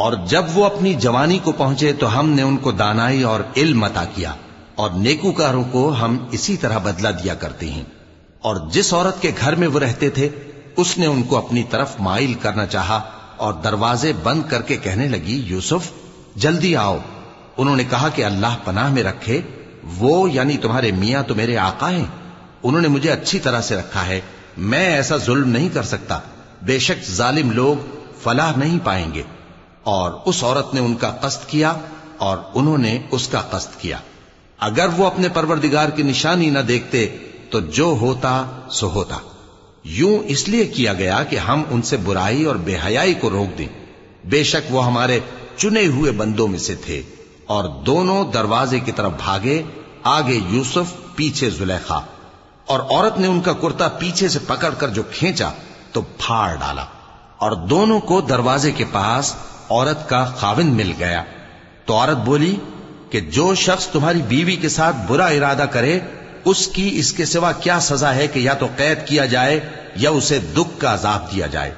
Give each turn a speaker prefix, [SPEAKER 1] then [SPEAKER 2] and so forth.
[SPEAKER 1] اور جب وہ اپنی جوانی کو پہنچے تو ہم نے ان کو دانائی اور علم عطا کیا، اور نیکوکاروں کو ہم اسی طرح بدلہ دیا کرتے ہیں۔ اور جس عورت کے گھر میں وہ رہتے تھے اس نے ان کو اپنی طرف مائل کرنا چاہا اور دروازے بند کر کے کہنے لگی، یوسف جلدی آؤ۔ انہوں نے کہا کہ اللہ پناہ میں رکھے، وہ یعنی تمہارے میاں تو میرے آقا ہیں، انہوں نے مجھے اچھی طرح سے رکھا ہے، میں ایسا ظلم نہیں کر سکتا، بے شک ظالم لوگ فلاح نہیں پائیں گے۔ اور اس عورت نے ان کا قصد کیا اور انہوں نے اس کا قصد کیا۔ اگر وہ اپنے پروردگار کی نشانی نہ دیکھتے تو جو ہوتا سو ہوتا۔ یوں اس لیے کیا گیا کہ ہم ان سے برائی اور بے حیائی کو روک دیں، بے شک وہ ہمارے چنے ہوئے بندوں میں سے تھے۔ اور دونوں دروازے کی طرف بھاگے، آگے یوسف پیچھے زلیخا، اور عورت نے ان کا کرتا پیچھے سے پکڑ کر جو کھینچا تو پھاڑ ڈالا، اور دونوں کو دروازے کے پاس عورت کا خاوند مل گیا۔ تو عورت بولی کہ جو شخص تمہاری بیوی کے ساتھ برا ارادہ کرے اس کی اس کے سوا کیا سزا ہے کہ یا تو قید کیا جائے یا اسے دکھ کا عذاب دیا جائے۔